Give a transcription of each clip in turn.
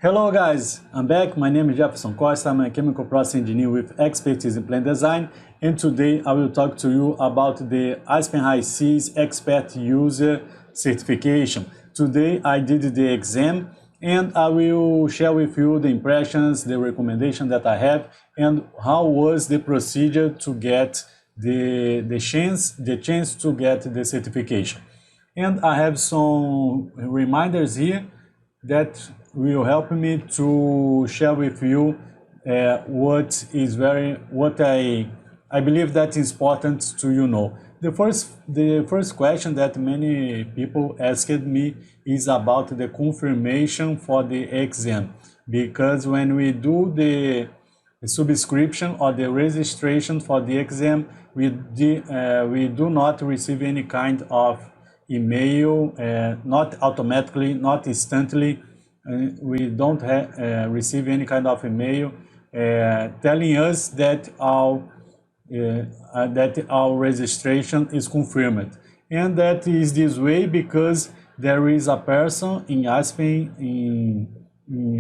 Hello guys, I'm back. My name is Jeferson Costa. I'm a chemical process engineer with expertise in plant design, and today I will talk to you about the Aspen HYSYS Expert User Certification. Today I did the exam and I will share with you the impressions, the recommendation that I have, and how was the procedure to get the chance to get the certification. And I have some reminders here that will help me to share with you what I believe that is important to know. The first question that many people asked me is about the confirmation for the exam, because when we do the subscription or the registration for the exam, we do not receive any kind of email, not automatically, not instantly. We don't receive any kind of email telling us that our registration is confirmed. And that is this way because there is a person in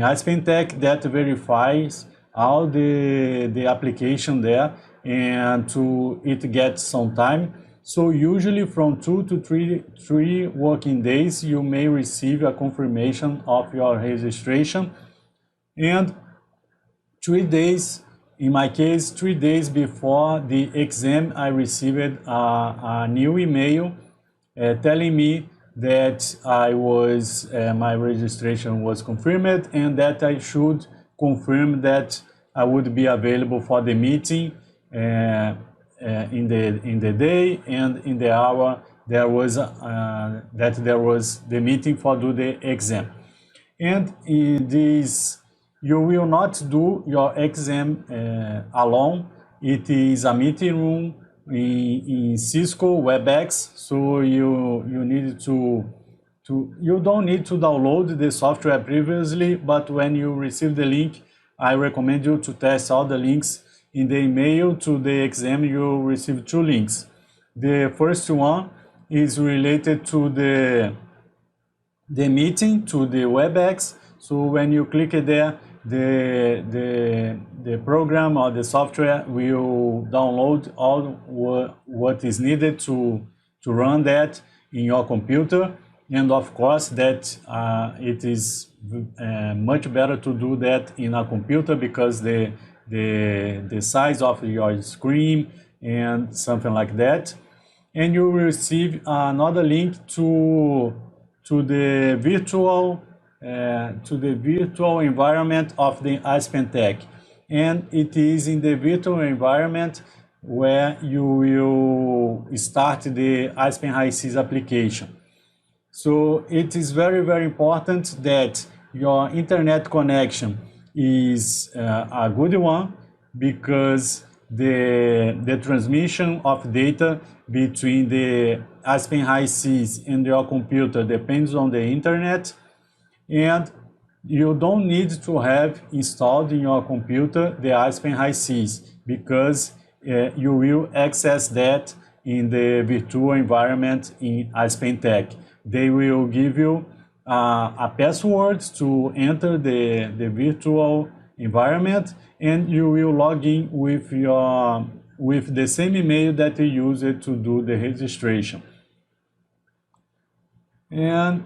Aspen Tech that verifies all the application there, and it gets some time. So usually from 2 to 3 working days, you may receive a confirmation of your registration. And 3 days, in my case, 3 days before the exam, I received a new email telling me that my registration was confirmed and that I should confirm that I would be available for the meeting in the day and in the hour there was the meeting for the exam. And in this, you will not do your exam alone. It is a meeting room in Cisco WebEx, so you don't need to download the software previously, but when you receive the link, I recommend you to test all the links. In the email to the exam, you will receive 2 links. The first one is related to the meeting, to the WebEx. So when you click it there, the program or the software will download all what is needed to run that in your computer. And of course, that it is much better to do that in a computer because the size of your screen and something like that. And you will receive another link to the virtual environment of the Aspen Tech. And it is in the virtual environment where you will start the Aspen HYSYS application. So it is very, very important that your internet connection is a good one, because the transmission of data between the Aspen HYSYS and your computer depends on the internet, and you don't need to have installed in your computer the Aspen HYSYS, because you will access that in the virtual environment in Aspen Tech. They will give you a password to enter the virtual environment, and you will log in with the same email that you used to do the registration. And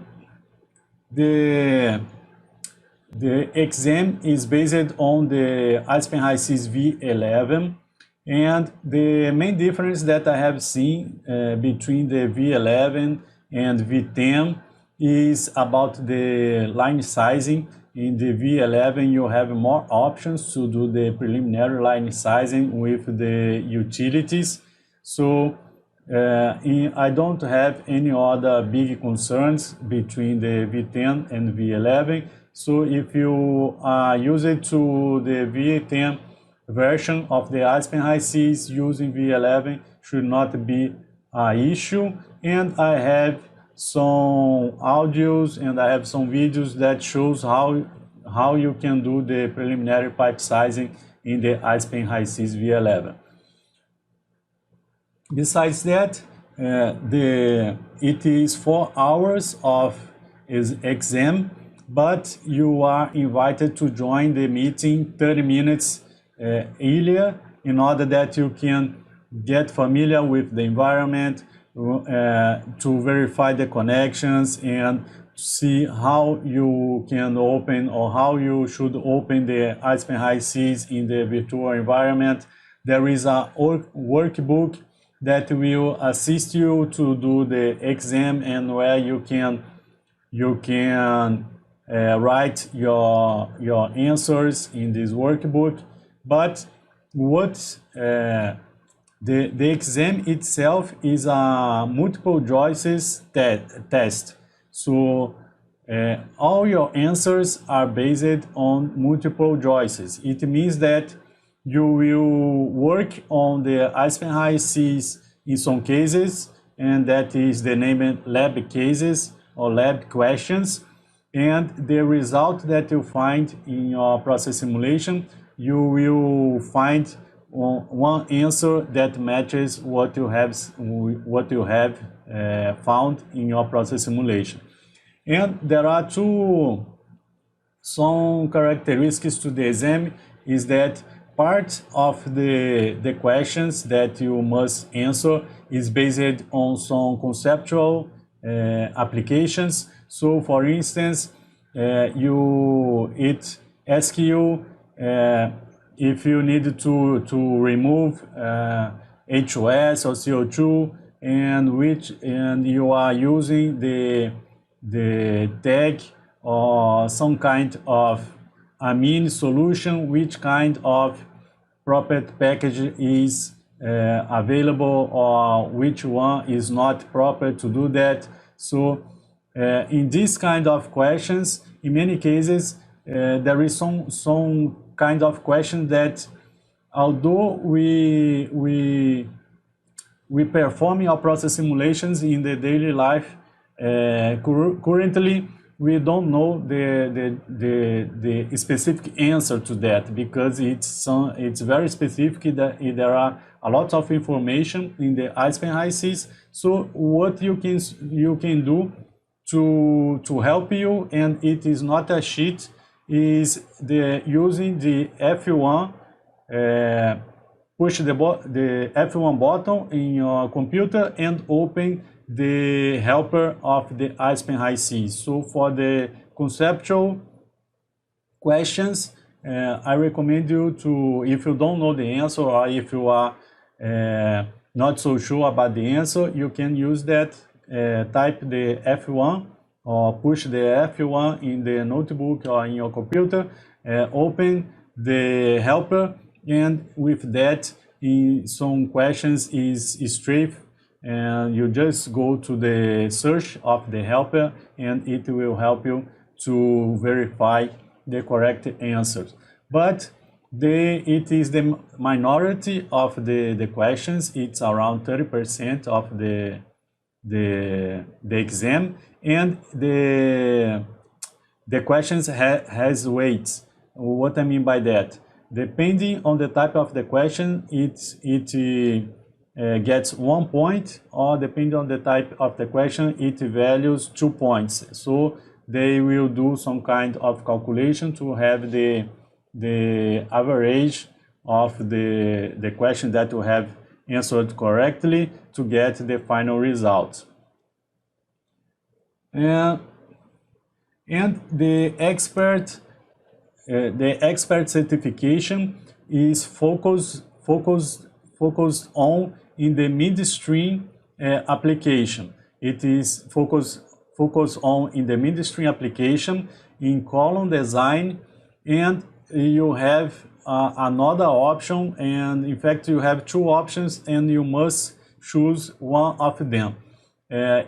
the exam is based on the Aspen HYSYS V11, and the main difference that I have seen between the V11 and V10 is about the line sizing. In the V11, you have more options to do the preliminary line sizing with the utilities. So I don't have any other big concerns between the V10 and V11. So if you use it to the V10 version of the Aspen HYSYS, using V11 should not be an issue. And I have some audios and I have some videos that shows how you can do the preliminary pipe sizing in the Aspen HYSYS V11. Besides that, it is 4 hours of exam, but you are invited to join the meeting 30 minutes earlier in order that you can get familiar with the environment, to verify the connections and see how you can open or how you should open the Aspen HYSYS in the virtual environment. There is a workbook that will assist you to do the exam, and where you can write your answers in this workbook. But what the exam itself is a multiple choices test. So all your answers are based on multiple choices. It means that you will work on the Aspen HYSYS in some cases, and that is the name lab cases or lab questions. And the result that you find in your process simulation, you will find one answer that matches what you have found in your process simulation. And there are some characteristics to the exam, is that part of the questions that you must answer is based on some conceptual applications. So for instance, it asks you if you need to remove H2S or CO2, and you are using the tag or some kind of amine solution, which kind of property package is available, or which one is not proper to do that. So in this kind of questions, in many cases, there is some kind of question that, although we perform our process simulations in the daily life, currently we don't know the specific answer to that, because it's very specific, that there are a lot of information in the Aspen HYSYS. So what you can do to help you, and it is not a sheet, is using the F1, push the F1 button in your computer and open the helper of the Aspen HYSYS. So for the conceptual questions, I recommend you to, if you don't know the answer, or if you are not so sure about the answer, you can use that, type the F1 or push the F1 in the notebook or in your computer, open the helper, and with that, some questions is straight, and you just go to the search of the helper, and it will help you to verify the correct answers. But it is the minority of the questions. It's around 30% of the exam, and the questions has weights. What I mean by that, depending on the type of the question, it gets 1 point, or depending on the type of the question, it values 2 points. So they will do some kind of calculation to have the average of the question that you have answered correctly to get the final result. And the expert certification is focused on in the midstream application. It is focused on in the midstream application in column design, and you have another option, and in fact you have 2 options, and you must choose one of them.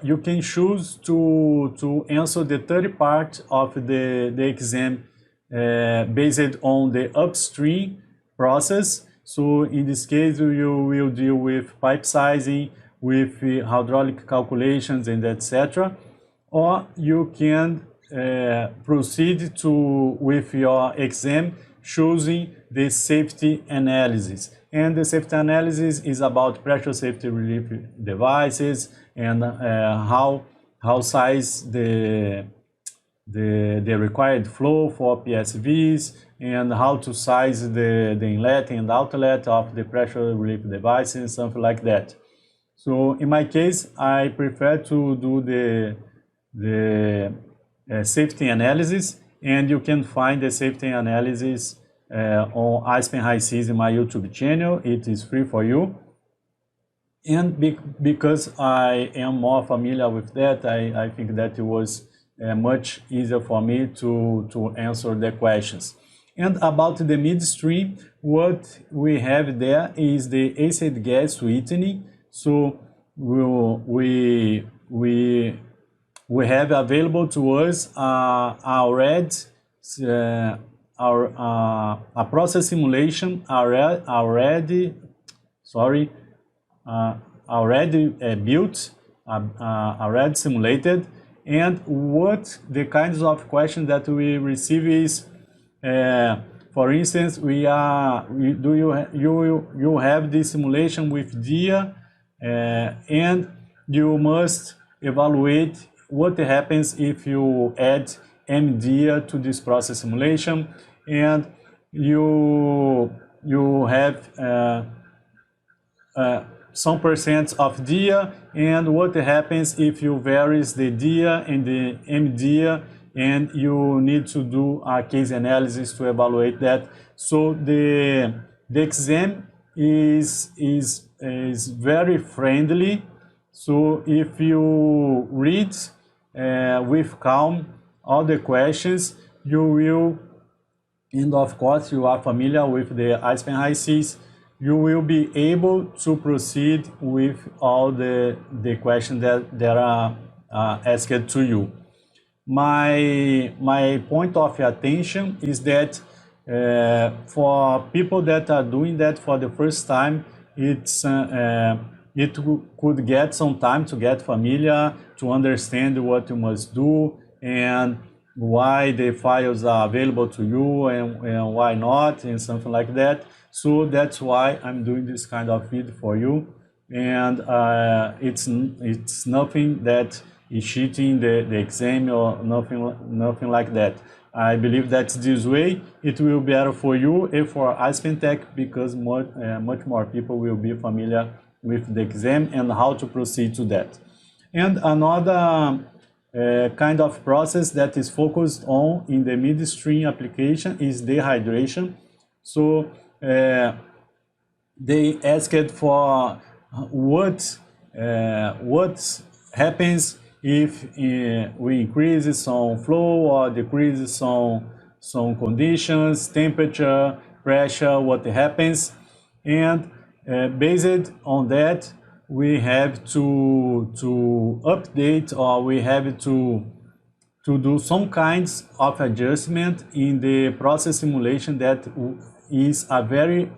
You can choose to answer the third part of the exam based on the upstream process. So in this case, you will deal with pipe sizing, with hydraulic calculations, and etc. Or you can proceed with your exam choosing the safety analysis. And the safety analysis is about pressure safety relief devices, and how size the the required flow for PSVs, and how to size the inlet and outlet of the pressure relief devices, something like that. So in my case, I prefer to do the safety analysis, and you can find the safety analysis on Aspen HYSYS in my YouTube channel. It is free for you. And because I am more familiar with that, I think that it was much easier for me to answer the questions. And about the midstream, what we have there is the acid gas sweetening. So we have available to us a process simulation already built, already simulated. And what the kinds of questions that we receive is, for instance, you have this simulation with DIA, and you must evaluate what happens if you add MDIA to this process simulation, and you have some percent of DIA, and what happens if you varies the DIA and the MDIA, and you need to do a case analysis to evaluate that. So the exam is very friendly. So if you read with calm all the questions, you will, and of course you are familiar with the Aspen HYSYS, you will be able to proceed with all the questions that are asked to you. My point of attention is that for people that are doing that for the first time, it could get some time to get familiar, to understand what you must do and why the files are available to you and why not, and something like that. So that's why I'm doing this kind of video for you, and it's nothing that is cheating the exam or nothing like that. I believe that this way it will be better for you and for Aspen Tech, because much more people will be familiar with the exam and how to proceed to that. And another kind of process that is focused on in the midstream application is dehydration. So they asked for what happens if we increase some flow or decrease some conditions, temperature, pressure, what happens. And based on that, we have to update, or we have to do some kinds of adjustment in the process simulation that is already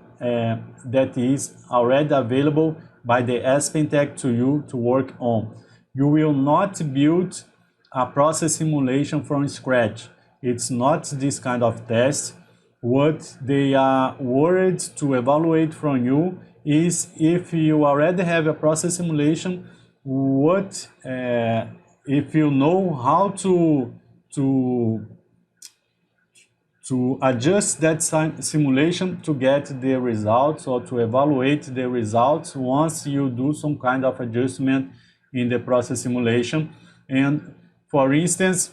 available by the Aspen Tech to you to work on. You will not build a process simulation from scratch. It's not this kind of test. What they are worried to evaluate from you is, if you already have a process simulation, if you know how to adjust that simulation to get the results, or to evaluate the results once you do some kind of adjustment in the process simulation. And for instance,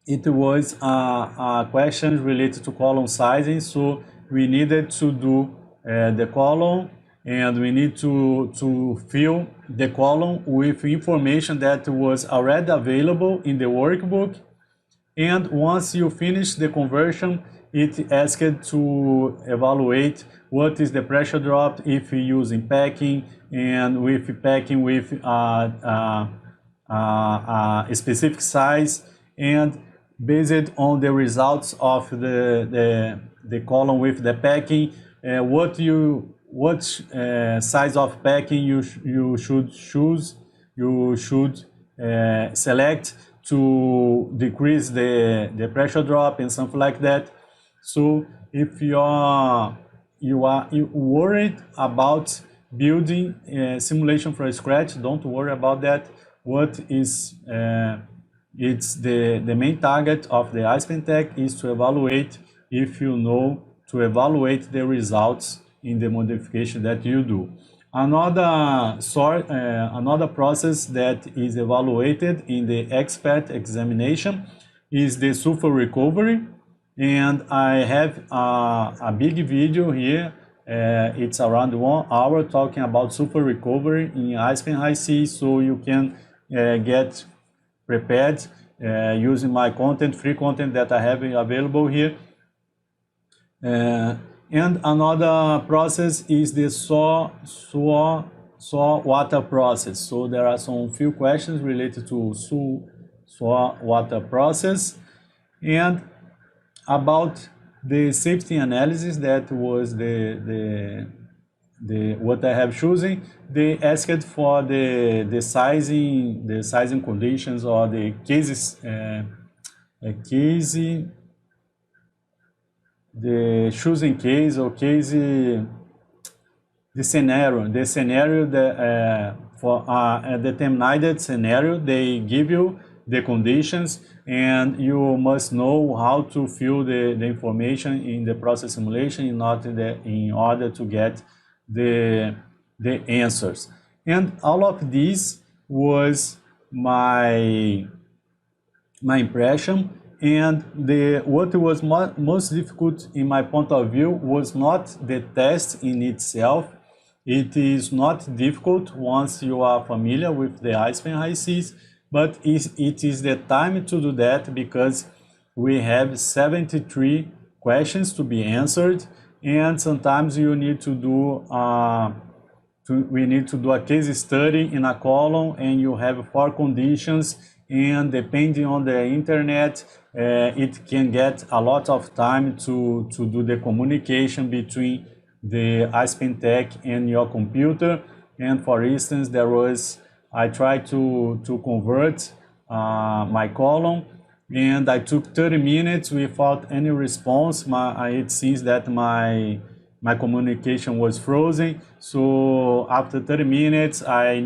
it was a question related to column sizing, so we needed to do the column, and we need to fill the column with information that was already available in the workbook. And once you finish the conversion, it asked to evaluate what is the pressure drop if you using packing, and with packing with a specific size, and based on the results of the column with the packing, what size of packing you should choose, you should select to decrease the pressure drop and something like that. So if you are worried about building a simulation from scratch, don't worry about that. What is it's the main target of the Aspen Tech is to evaluate if you know to evaluate the results in the modification that you do. Another process that is evaluated in the expert examination is the sulfur recovery, and I have a big video here. It's around 1 hour talking about sulfur recovery in Aspen HYSYS, so you can get prepared using my content, free content that I have available here. And another process is the soil water process. So there are some few questions related to soil water process. And about the safety analysis, that was what I have chosen. They asked for the sizing conditions, or the cases, the choosing case, or case, the scenario that for a determined scenario, they give you the conditions, and you must know how to fill the information in the process simulation in order to get the answers. And all of this was my impression. And what was most difficult in my point of view was not the test in itself. It is not difficult once you are familiar with the Aspen HYSYS, but it is the time to do that, because we have 73 questions to be answered, and sometimes you need to do we need to do a case study in a column, and you have 4 conditions, and depending on the internet, it can get a lot of time to do the communication between the Aspen Tech and your computer. And for instance, I tried to convert my column, and I took 30 minutes without any response. It seems that my communication was frozen. So after 30 minutes, I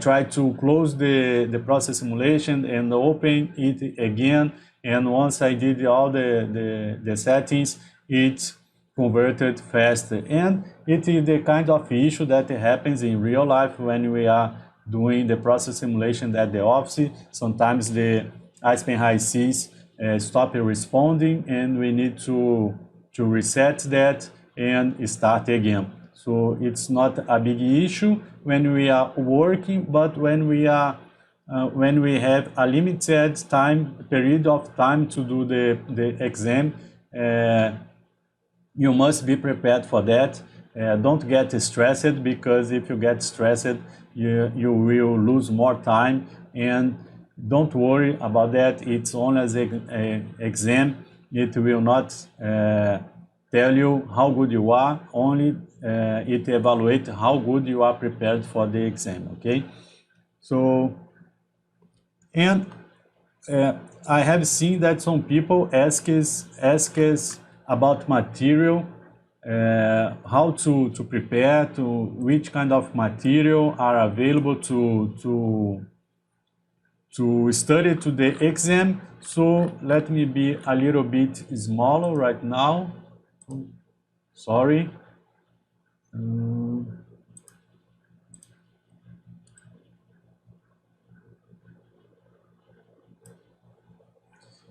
tried to close the process simulation and open it again. And once I did all the settings, it converted faster. And it is the kind of issue that happens in real life when we are doing the process simulation at the office. Sometimes the Aspen HYSYS stop responding, and we need to reset that and start again. So it's not a big issue when we are working, but when we have a limited period of time to do the exam, you must be prepared for that. Don't get stressed, because if you get stressed, you will lose more time. And don't worry about that. It's only an exam. It will not tell you how good you are. Only it evaluates how good you are prepared for the exam. Okay. So, and I have seen that some people ask us about material, how to prepare, which kind of material are available to study to the exam. So let me be a little bit smaller right now. Sorry.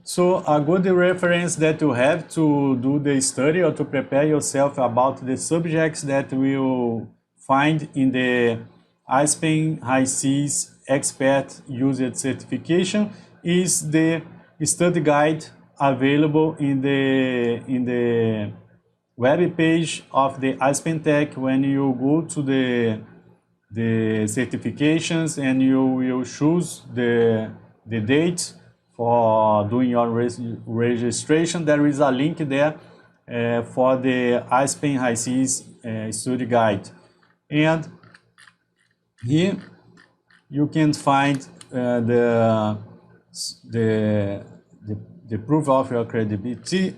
So a good reference that you have to do the study or to prepare yourself about the subjects that will find in the Aspen HYSYS Expert User Certification is the study guide available in the web page of the Aspen Tech. When you go to the certifications, and you will choose the date for doing your registration, there is a link there for the Aspen HYSYS study guide. And here you can find the proof of your credibility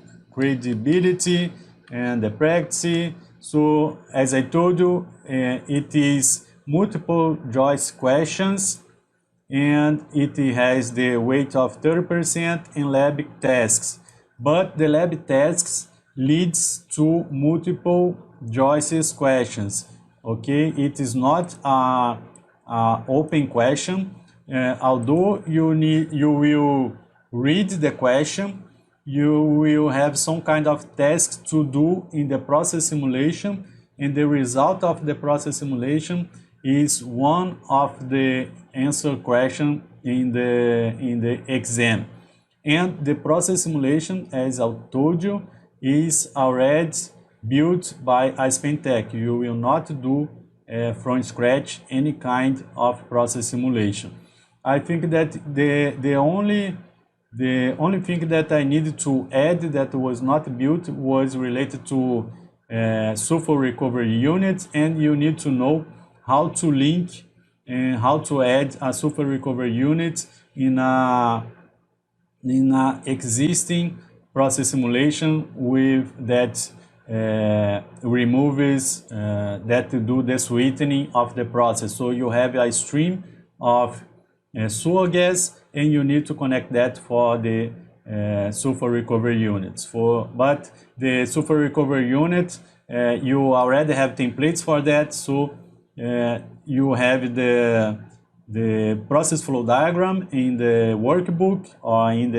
and the practice. So as I told you, it is multiple choice questions, and it has the weight of 30% in lab tasks. But the lab tasks leads to multiple choices questions. Okay, it is not a open question. Although you will read the question, you will have some kind of task to do in the process simulation, and the result of the process simulation is one of the answer question in the exam. And the process simulation, as I told you, is already built by Aspen. You will not do from scratch any kind of process simulation. I think that the only thing that I needed to add that was not built was related to sulfur recovery units, and you need to know how to link and how to add a sulfur recovery unit in a existing process simulation with that removes that do the sweetening of the process. So you have a stream of sewer gas, and you need to connect that for the sulfur recovery units. But the sulfur recovery unit, you already have templates for that, so you have the process flow diagram in the workbook or in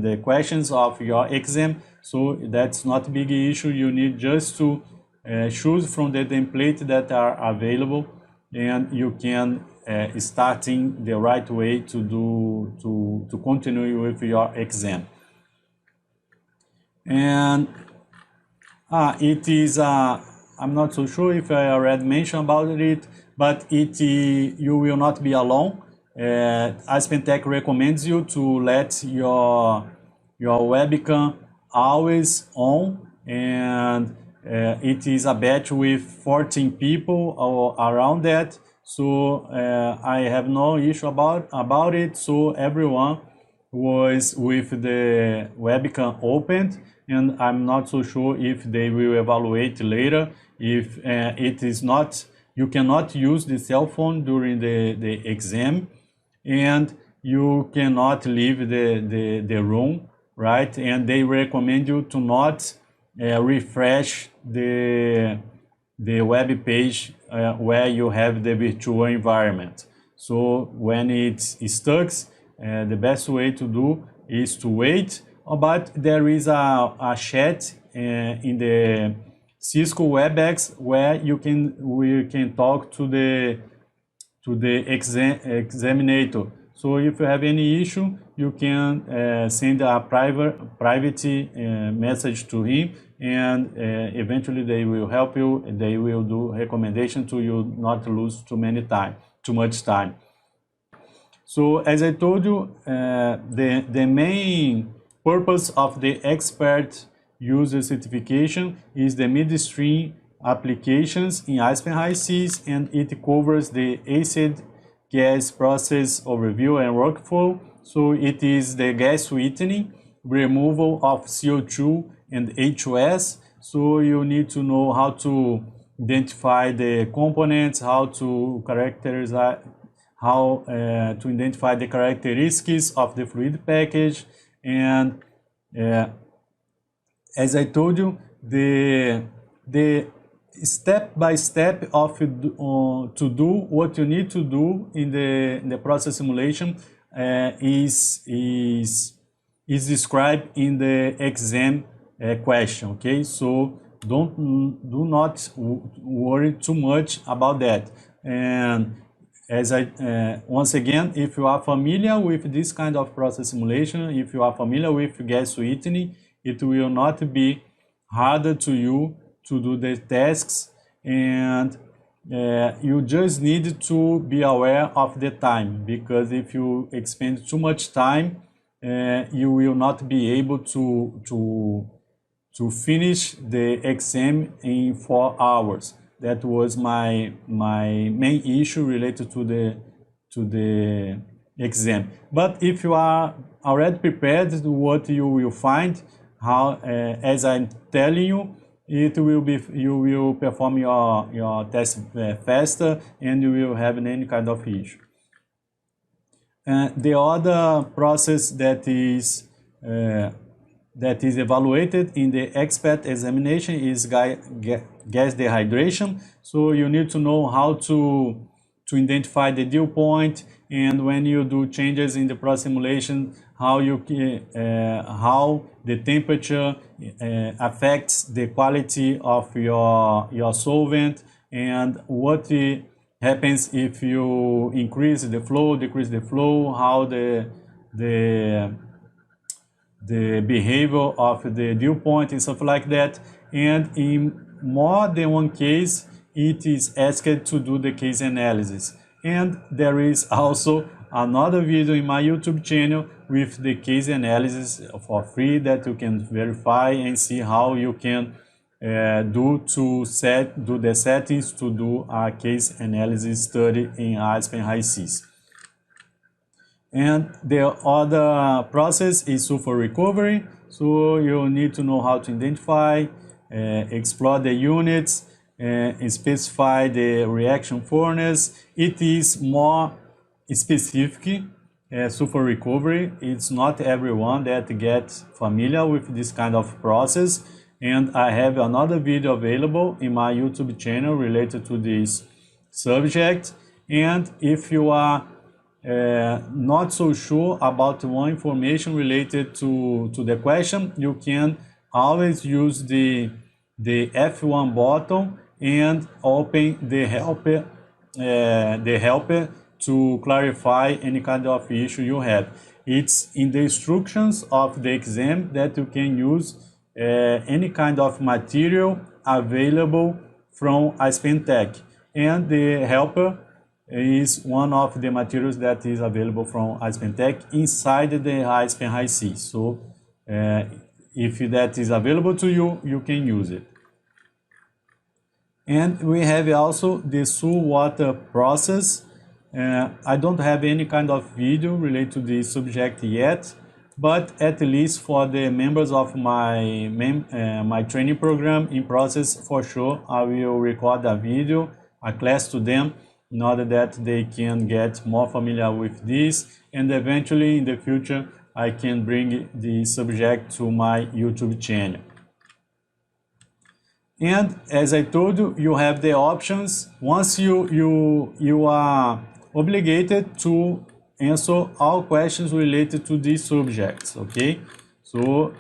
the questions of your exam. So that's not a big issue. You need just to choose from the template that are available, and you can starting the right way to continue with your exam. And it is I'm not so sure if I already mentioned about it, but you will not be alone. Aspen recommends you to let your webcam always on, and it is a batch with 14 people around that. So I have no issue about it. So everyone was with the webcam opened, and I'm not so sure if they will evaluate later. If it is not, you cannot use the cell phone during the exam, and you cannot leave the room, right? And they recommend you to not refresh the web page where you have the virtual environment. So when it's stuck, the best way to do is to wait. But there is a chat in the Cisco WebEx where we can talk to the examinator. So if you have any issue, you can send a private message to him, and eventually they will help you. They will do recommendation to you not to lose too much time. So as I told you, the main purpose of the expert user certification is the midstream applications in Aspen HYSYS, and it covers the acid gas process overview and workflow. So it is the gas sweetening, removal of CO2 and H2S. So you need to know how to identify the components, how to characterize, how to identify the characteristics of the fluid package, and as I told you, the step by step of to do what you need to do in the process simulation is described in the exam question. Okay, so do not worry too much about that. And as once again, if you are familiar with this kind of process simulation, if you are familiar with gas sweetening, it will not be harder to you to do the tasks, and you just need to be aware of the time, because if you expend too much time, you will not be able to finish the exam in 4 hours. That was my main issue related to the exam. But if you are already prepared, what you will find, how as I'm telling you, it will be, you will perform your test faster, and you will have any kind of issue. The other process that is evaluated in the expert examination is gas dehydration. So you need to know how to identify the dew point, and when you do changes in the process simulation, how the temperature affects the quality of your solvent, and what happens if you increase the flow, decrease the flow, how the behavior of the dew point and stuff like that. And in more than one case, it is asked to do the case analysis. And there is also another video in my YouTube channel with the case analysis for free that you can verify and see how you can do the settings to do a case analysis study in Aspen HYSYS. And the other process is sulfur recovery. So you need to know how to identify, explore the units, and specify the reaction furnace. It is more specific, sulfur recovery. It's not everyone that gets familiar with this kind of process. And I have another video available in my YouTube channel related to this subject. And if you are not so sure about one information related to the question, you can always use the F1 button and open the helper to clarify any kind of issue you have. It's in the instructions of the exam that you can use any kind of material available from Aspen Tech, and the helper is one of the materials that is available from Aspen Tech inside the Aspen HYSYS. So if that is available to you, you can use it. And we have also the sewer water process. I don't have any kind of video related to this subject yet, but at least for the members of my training program in process, for sure, I will record a video, a class to them, in order that they can get more familiar with this, and eventually in the future I can bring the subject to my YouTube channel. And as I told you, you have the options. Once you are obligated to answer all questions related to these subjects, okay? So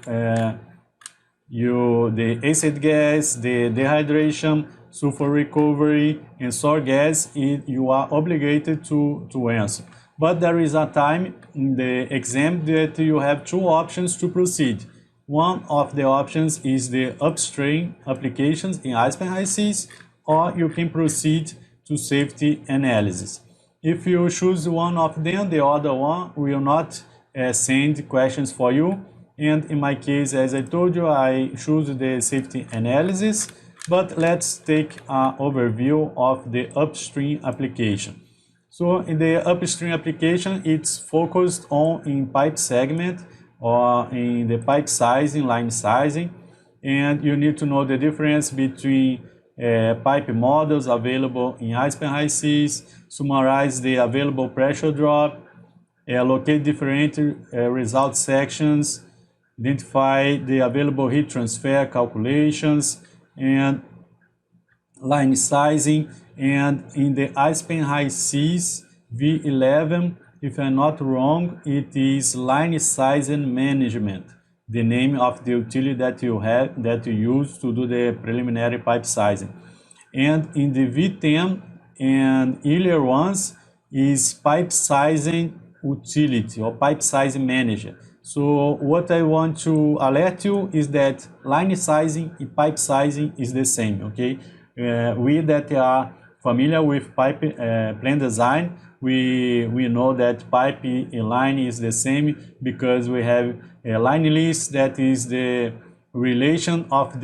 the acid gas, the dehydration, sulfur recovery, and sour gas, you are obligated to answer. But there is a time in the exam that you have two options to proceed. One of the options is the upstream applications in Aspen HYSYS, or you can proceed to safety analysis. If you choose one of them, the other one will not send questions for you. And in my case, as I told you, I choose the safety analysis. But let's take an overview of the upstream application. So in the upstream application, it's focused on in pipe segment or in the pipe sizing, line sizing. And you need to know the difference between pipe models available in Aspen HYSYS, summarize the available pressure drop, locate different result sections, identify the available heat transfer calculations, and line sizing. And in the Aspen HYSYS V11, if I'm not wrong, it is line sizing management, the name of the utility that you use to do the preliminary pipe sizing. And in the V10 and earlier ones is pipe sizing utility or pipe sizing manager. So what I want to alert you is that line sizing and pipe sizing is the same, okay? We that are familiar with pipe plan design, we know that pipe in line is the same because we have a line list that is the relation of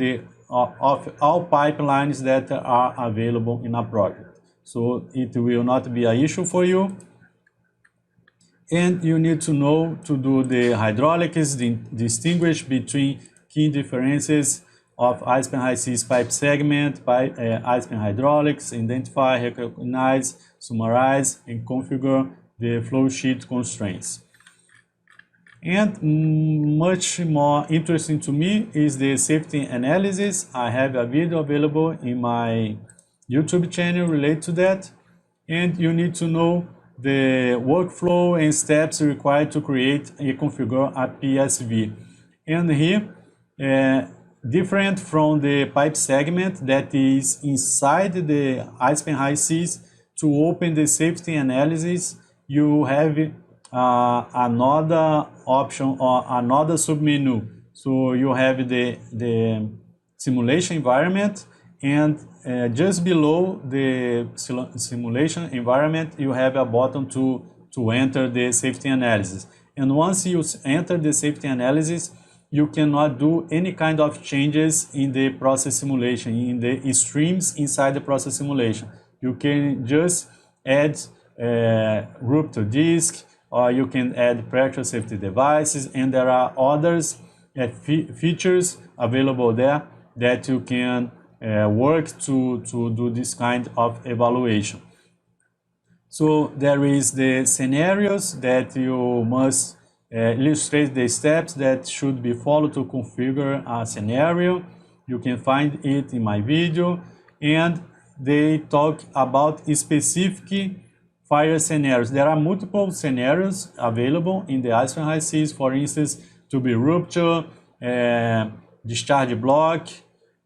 all pipelines that are available in a project. So it will not be an issue for you. And you need to know to do the hydraulics, distinguish between key differences of Aspen HYSYS pipe segment, Aspen hydraulics, identify, recognize, summarize, and configure the flow sheet constraints. And much more interesting to me is the safety analysis. I have a video available in my YouTube channel related to that. And you need to know the workflow and steps required to create and configure a PSV. And here, different from the pipe segment that is inside the Aspen HYSYS, to open the safety analysis, you have another option or another submenu. So you have the simulation environment, and just below the simulation environment, you have a button to enter the safety analysis. And once you enter the safety analysis, you cannot do any kind of changes in the process simulation, in the streams inside the process simulation. You can just add rupture disk, or you can add pressure safety devices, and there are others features available there that you can work to do this kind of evaluation. So there is the scenarios that you must illustrate the steps that should be followed to configure a scenario. You can find it in my video, and they talk about specific fire scenarios. There are multiple scenarios available in the Aspen HYSYS, for instance, to be rupture, discharge block,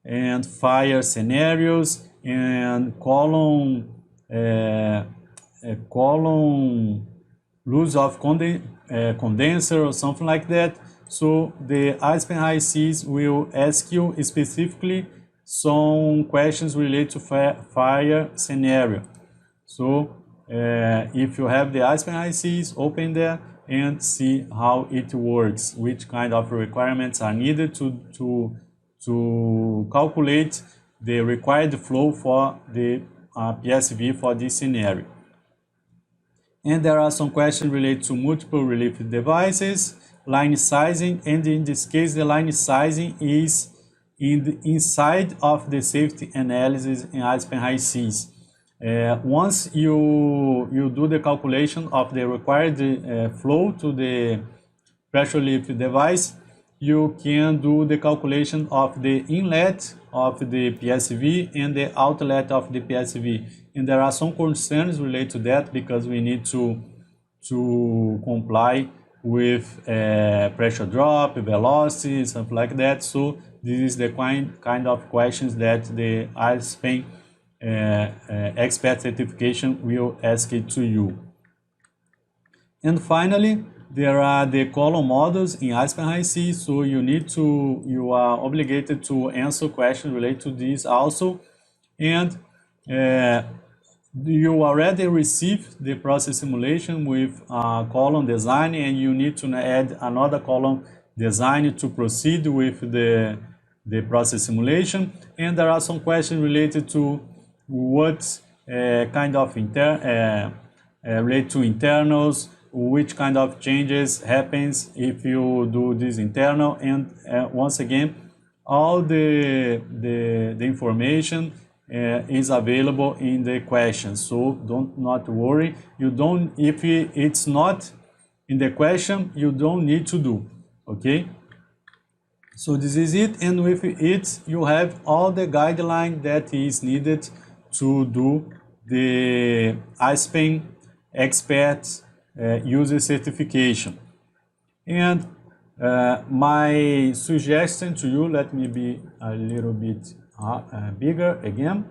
and fire scenarios, and column loss of condenser or something like that. So the Aspen HYSYS will ask you specifically some questions related to fire scenario. So if you have the Aspen HYSYS, open there and see how it works, which kind of requirements are needed to calculate the required flow for the PSV for this scenario. And there are some questions related to multiple relief devices, line sizing, and in this case the line sizing is inside of the safety analysis in Aspen HYSYS. Once you do the calculation of the required flow to the pressure relief device, you can do the calculation of the inlet of the PSV and the outlet of the PSV. And there are some concerns related to that, because we need to comply with pressure drop, velocity, something like that. So this is the kind of questions that the Aspen expert certification will ask it to you. And finally, there are the column models in Aspen HYSYS, so you are obligated to answer questions related to this also. And you already received the process simulation with column design, and you need to add another column design to proceed with the process simulation. And there are some questions related to what kind of relate to internals, which kind of changes happens if you do this internal. And once again, all the information is available in the questions, so not worry. If it's not in the question, you don't need to do. Okay, so this is it, and with it you have all the guideline that is needed to do the Aspen expert user certification. And my suggestion to you, let me be a little bit bigger again.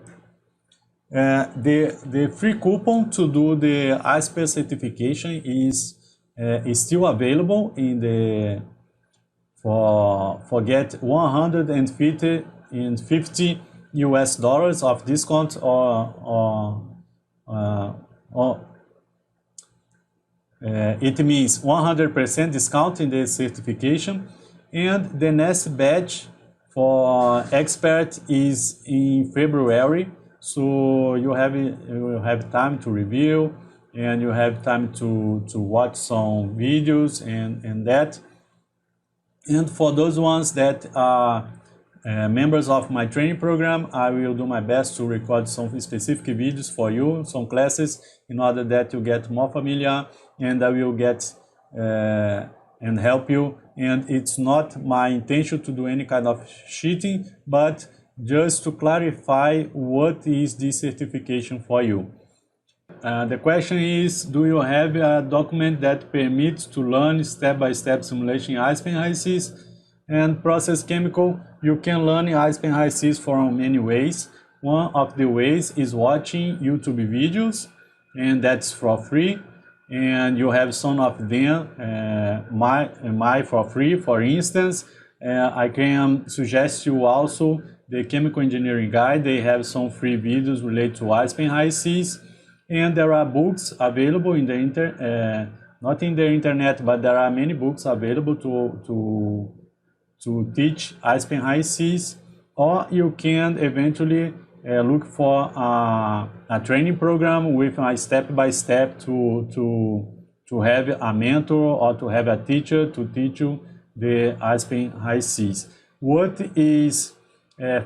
The free coupon to do the Aspen certification is still available in the for get $150 US of discount, or it means 100% discount in the certification. And the next batch for expert is in February, so you have time to review, and you have time to watch some videos and that. And for those ones that are members of my training program, I will do my best to record some specific videos for you, some classes, in order that you get more familiar, and I will get and help you. And it's not my intention to do any kind of cheating, but just to clarify what is this certification for you. The question is, do you have a document that permits to learn step-by-step simulation in Aspen HYSYS and process chemical? You can learn Aspen HYSYS from many ways. One of the ways is watching YouTube videos, and that's for free. And you have some of them, my for free. For instance, I can suggest you also the Chemical Engineering Guide. They have some free videos related to Aspen HYSYS. And there are books available in the not in the internet, but there are many books available to teach Aspen HYSYS. Or you can eventually look for a training program with a step-by-step to have a mentor or to have a teacher to teach you the Aspen HYSYS. What is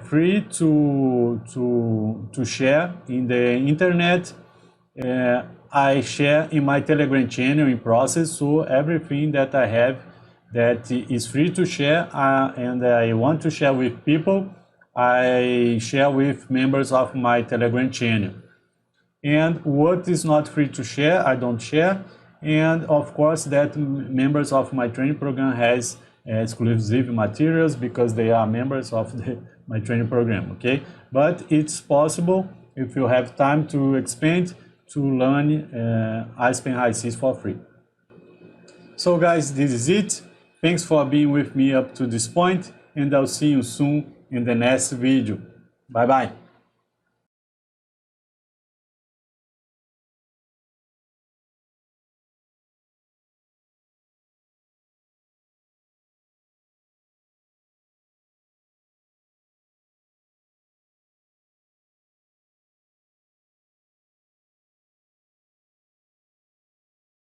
free to share in the internet, I share in my Telegram channel in process. So everything that I have that is free to share and I want to share with people, I share with members of my Telegram channel. And what is not free to share, I don't share. And of course that members of my training program has exclusive materials because they are members of my training program, okay? But it's possible, if you have time to expand, to learn Aspen HYSYS for free. So guys, this is it. Thanks for being with me up to this point, and I'll see you soon in the next video. Bye bye.